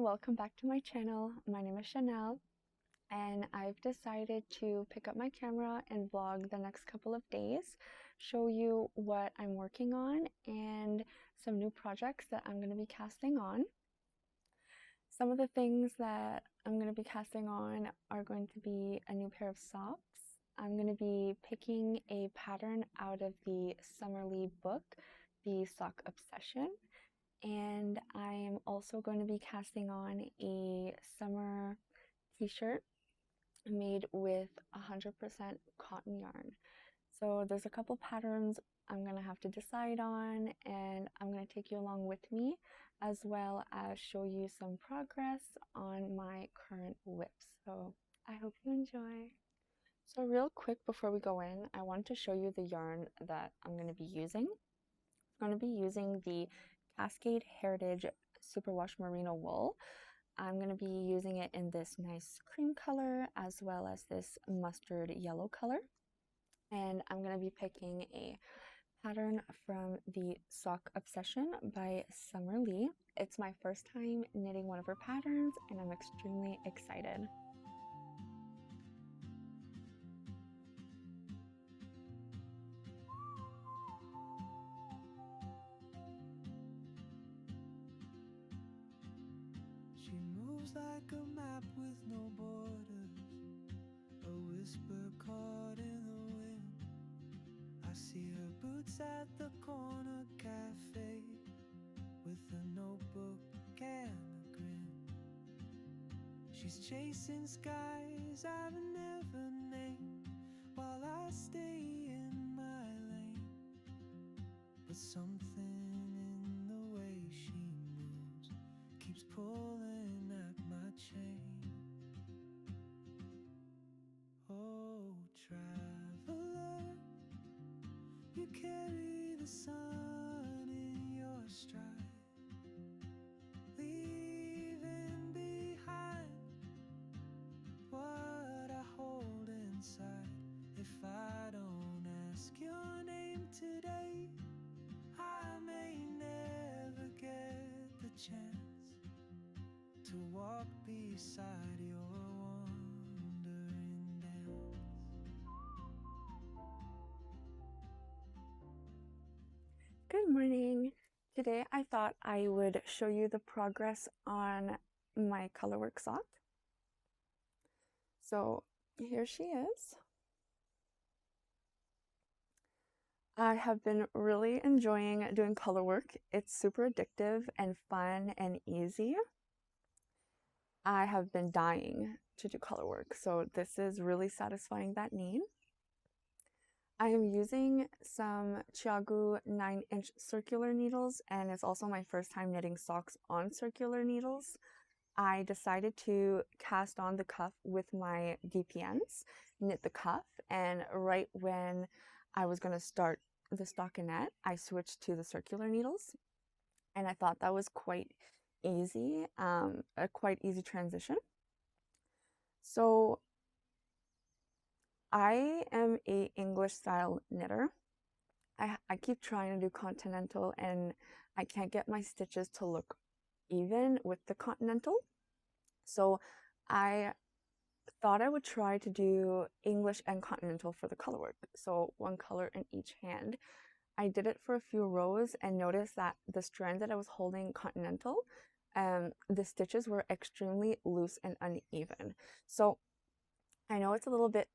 welcome back to my channel. My name is Chanel and I've decided to pick up my camera and vlog the next couple of days, show you what I'm working on and some new projects that I'm going to be casting on. Some of the things that I'm going to be casting on are going to be a new pair of socks. I'm going to be picking a pattern out of the Summerly book, the Sock Obsession. And I am also going to be casting on a summer t-shirt made with 100% cotton yarn. So there's a couple patterns I'm going to have to decide on, and I'm going to take you along with me as well as show you some progress on my current whips. So I hope you enjoy. So real quick before we go in, I want to show you the yarn that I'm going to be using. I'm going to be using the Cascade Heritage Superwash Merino wool. I'm going to be using it in this nice cream color as well as this mustard yellow color. And I'm going to be picking a pattern from the Sock Obsession by Summer Lee. It's my first time knitting one of her patterns and I'm extremely excited. She moves like a map with no borders, a whisper caught in the wind. I see her boots at the corner cafe with a notebook and a grin. She's chasing skies I've never named while I stay in my lane. But something in the way she moves keeps pulling at my chain. Oh, traveler, you carry the sun in your stride, leaving behind what I hold inside. If I don't ask your name today, I may never get the chance to walk beside your wandering dance. Good morning. Today I thought I would show you the progress on my colorwork sock. So here she is. I have been really enjoying doing colorwork. It's super addictive and fun and easy. I have been dying to do colorwork, so this is really satisfying that need. I am using some Chiagu 9-inch circular needles, and it's also my first time knitting socks on circular needles. I decided to cast on the cuff with my DPNs, knit the cuff, and right when I was going to start the stockinette, I switched to the circular needles, and I thought that was quite easy, a quite easy transition. So I am a English style knitter. I keep trying to do continental and I can't get my stitches to look even with the continental. So I thought I would try to do English and continental for the colorwork. So one color in each hand. I did it for a few rows and noticed that the strand that I was holding continental, the stitches were extremely loose and uneven. So I know it's a little bit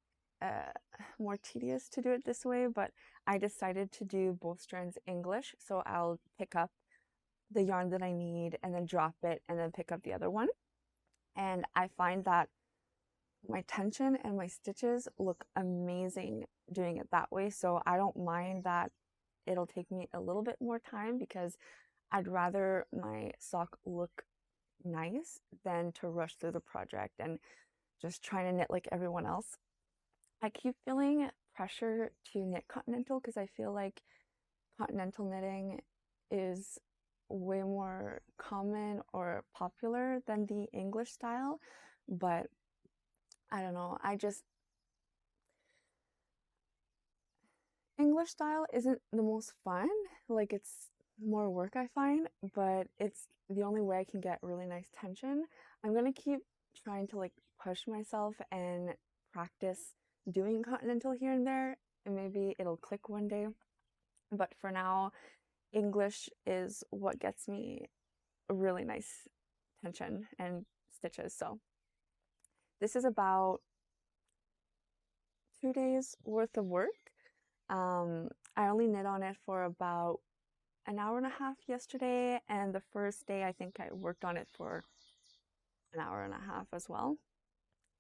more tedious to do it this way, but I decided to do both strands English. So I'll pick up the yarn that I need and then drop it and then pick up the other one. And I find that my tension and my stitches look amazing doing it that way. So I don't mind that it'll take me a little bit more time because I'd rather my sock look nice than to rush through the project and just trying to knit like everyone else. I keep feeling pressure to knit continental because I feel like continental knitting is way more common or popular than the English style, but I don't know, English style isn't the most fun. Like, it's more work, I find, but it's the only way I can get really nice tension. I'm gonna keep trying to like push myself and practice doing continental here and there, and maybe it'll click one day. But for now, English is what gets me a really nice tension and stitches. So this is about 2 days worth of work. I only knit on it for about an hour and a half yesterday, and the first day I think I worked on it for an hour and a half as well.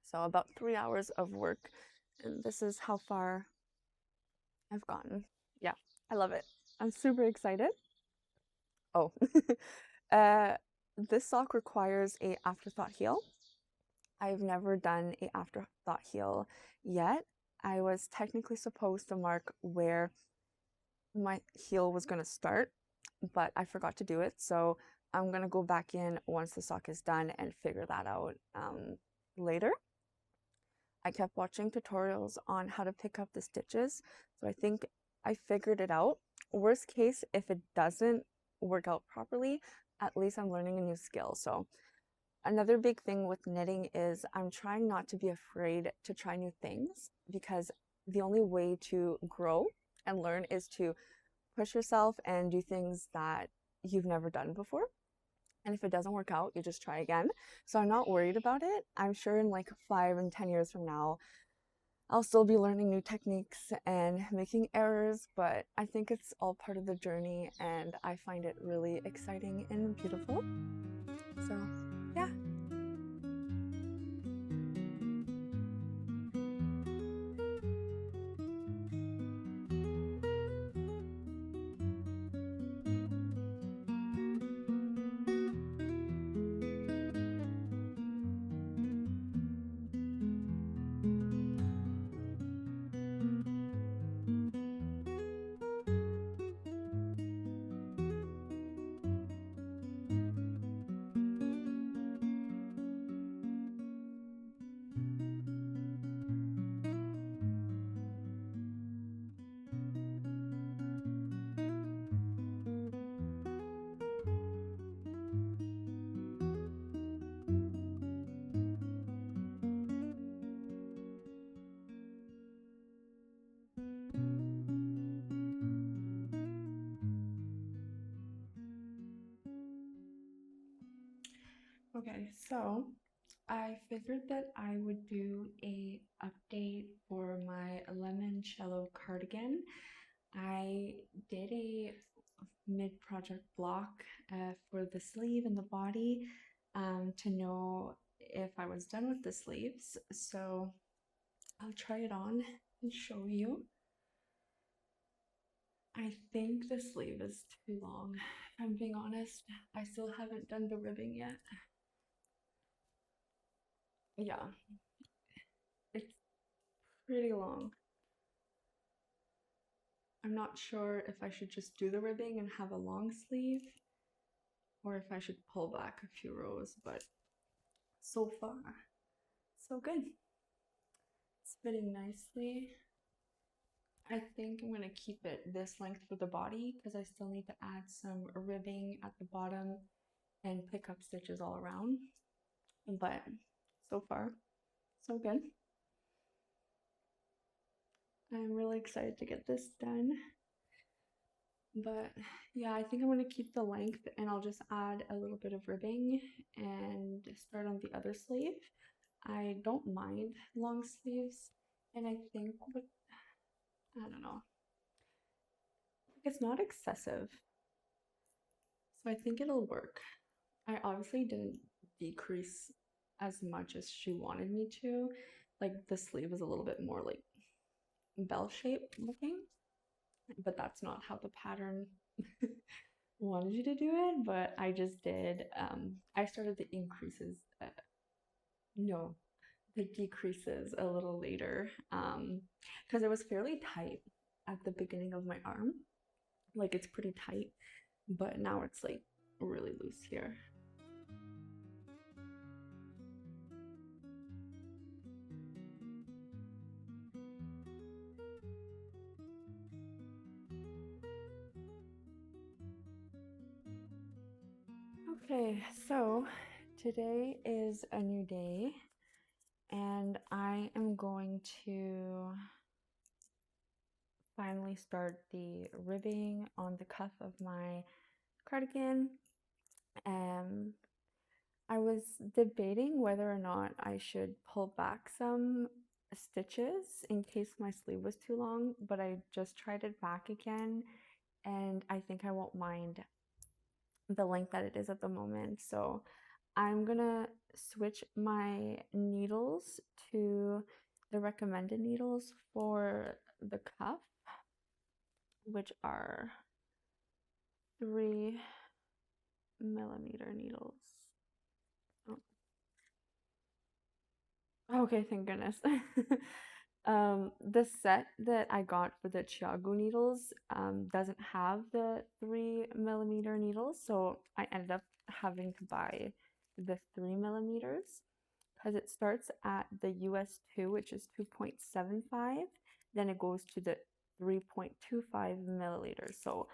So about 3 hours of work, and this is how far I've gotten. Yeah, I love it. I'm super excited. Oh, uh, this sock requires a afterthought heel. I've never done a afterthought heel yet. I was technically supposed to mark where my heel was going to start, but I forgot to do it. So I'm going to go back in once the sock is done and figure that out later. I kept watching tutorials on how to pick up the stitches. So I think I figured it out. Worst case, if it doesn't work out properly, at least I'm learning a new skill. So another big thing with knitting is I'm trying not to be afraid to try new things, because the only way to grow and learn is to push yourself and do things that you've never done before. And if it doesn't work out, you just try again. So I'm not worried about it. I'm sure in like 5 and 10 years from now, I'll still be learning new techniques and making errors, but I think it's all part of the journey, and I find it really exciting and beautiful. So, yeah. Okay, so I figured that I would do a update for my Limoncello cardigan. I did a mid-project block for the sleeve and the body to know if I was done with the sleeves. So I'll try it on and show you. I think the sleeve is too long. If I'm being honest, I still haven't done the ribbing yet. Yeah, it's pretty long. I'm not sure if I should just do the ribbing and have a long sleeve, or if I should pull back a few rows, but so far, so good. It's fitting nicely. I think I'm going to keep it this length for the body because I still need to add some ribbing at the bottom and pick up stitches all around. But so far, so good. I'm really excited to get this done. But yeah, I think I'm going to keep the length, and I'll just add a little bit of ribbing and start on the other sleeve. I don't mind long sleeves, and I think with, I don't know, it's not excessive. So I think it'll work. I obviously didn't decrease as much as she wanted me to. Like the sleeve is a little bit more like bell shaped looking, but that's not how the pattern wanted you to do it. But I just did, I started the increases, no, the decreases a little later, because it was fairly tight at the beginning of my arm. Like it's pretty tight, but now it's like really loose here. Okay, so today is a new day, and I am going to finally start the ribbing on the cuff of my cardigan. Um, I was debating whether or not I should pull back some stitches in case my sleeve was too long, but I just tried it back again, and I think I won't mind the length that it is at the moment. So I'm gonna switch my needles to the recommended needles for the cuff, which are 3 millimeter needles. Oh. Okay, thank goodness. The set that I got for the Chiago needles doesn't have the 3 millimeter needles, so I ended up having to buy the 3 millimeters because it starts at the US2, which is 2.75, then it goes to the 3.25 milliliters. So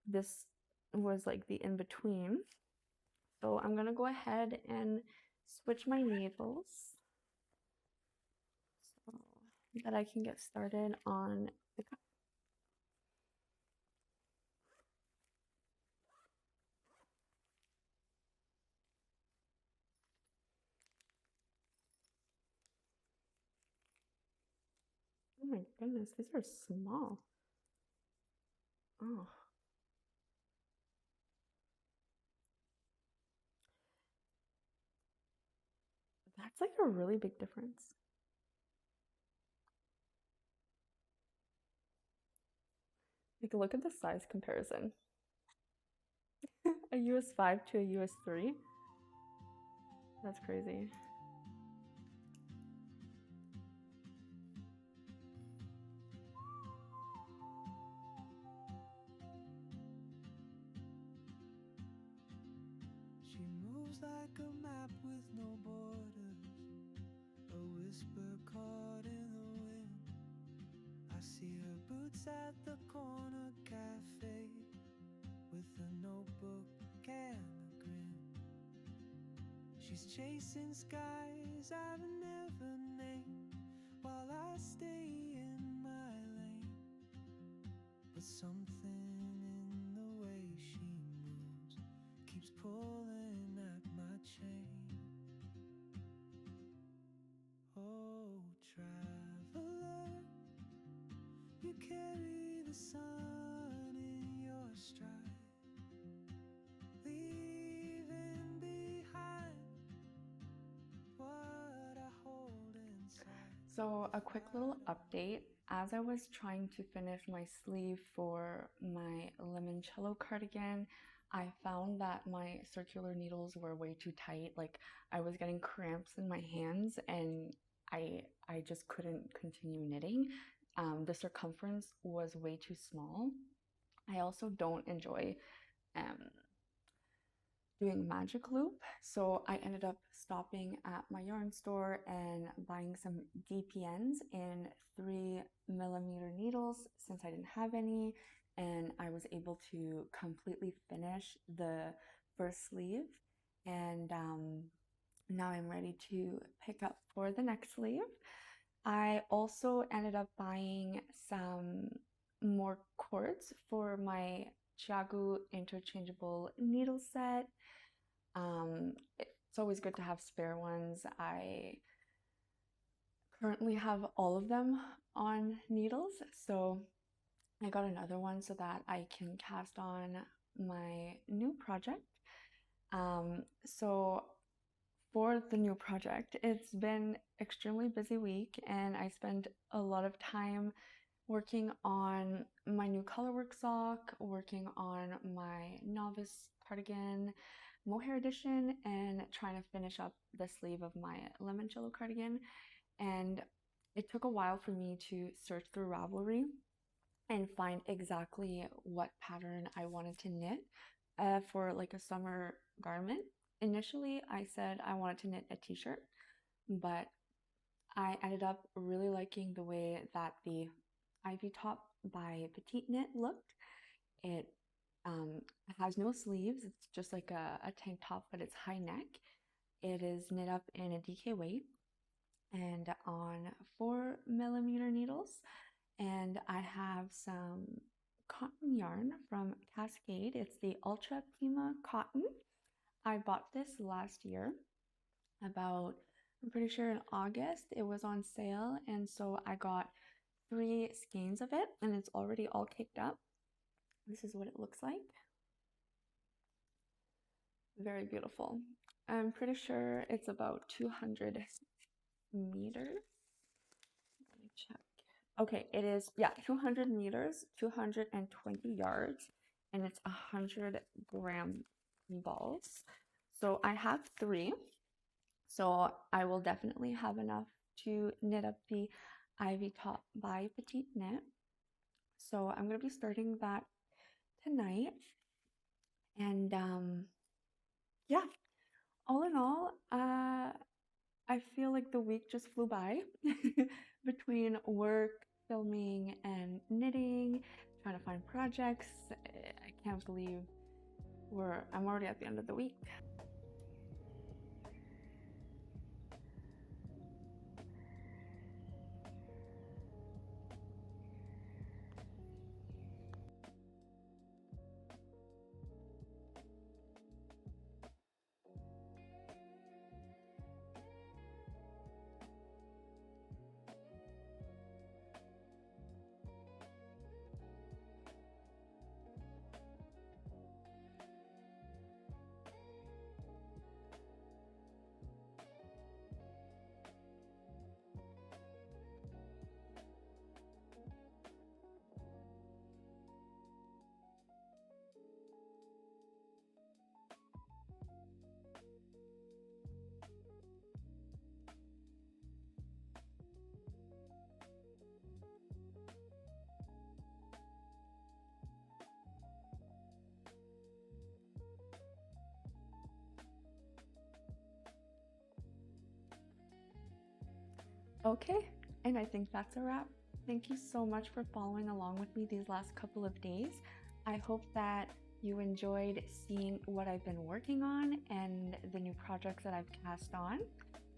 this was like the in between. So I'm gonna go ahead and switch my needles so that I can get started on the cuff. Oh my goodness, these are small. Oh, that's like a really big difference. Like, look at the size comparison. A US5 to a US3. That's crazy. She moves like a map with no borders, a whisper caught in the wind. I see her boots at the corner cafe with a notebook and a grin. She's chasing skies I've never named while I stay in my lane. But something in the way she moves keeps pulling at my chain. Oh, traveler, you carry the sun in your stride, leaving behind what I hold inside. So, a quick little update. As I was trying to finish my sleeve for my Limoncello cardigan, I found that my circular needles were way too tight. Like, I was getting cramps in my hands and I just couldn't continue knitting. The circumference was way too small. I also don't enjoy um, doing magic loop, so I ended up stopping at my yarn store and buying some DPNs in 3 millimeter needles since I didn't have any, and I was able to completely finish the first sleeve, and now I'm ready to pick up for the next sleeve. I also ended up buying some more cords for my Chiagu interchangeable needle set. It's always good to have spare ones. I currently have all of them on needles, so I got another one so that I can cast on my new project. So for the new project, it's been extremely busy week and I spent a lot of time working on my new colorwork sock, working on my Novice cardigan, Mohair edition, and trying to finish up the sleeve of my Limoncello cardigan. And it took a while for me to search through Ravelry and find exactly what pattern I wanted to knit for like a summer garment. Initially, I said I wanted to knit a t-shirt, but I ended up really liking the way that the ivy top by Petiteknit looked. It It has no sleeves. It's just like a tank top, but it's high neck. It is knit up in a DK weight and on 4mm needles. And I have some cotton yarn from Cascade. It's the Ultra Pima cotton. I bought this last year about, I'm pretty sure in August. It was on sale, and so I got 3 skeins of it, and it's already all caked up. This is what it looks like. Very beautiful. I'm pretty sure it's about 200 meters. Let me check. Okay, it is, yeah, 200 meters, 220 yards, and it's 100-gram balls. So I have 3, so I will definitely have enough to knit up the Ivy top by Petiteknit. So I'm going to be starting that tonight. And yeah, all in all, I feel like the week just flew by between work, filming, and knitting, trying to find projects. I can't believe I'm already at the end of the week. Okay, and I think that's a wrap. Thank you so much for following along with me these last couple of days. I hope that you enjoyed seeing what I've been working on and the new projects that I've cast on.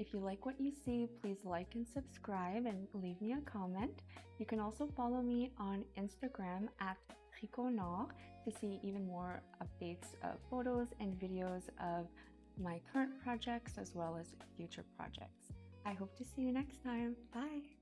If you like what you see, please like and subscribe and leave me a comment. You can also follow me on Instagram at Tricot to see even more updates of photos and videos of my current projects as well as future projects. I hope to see you next time. Bye!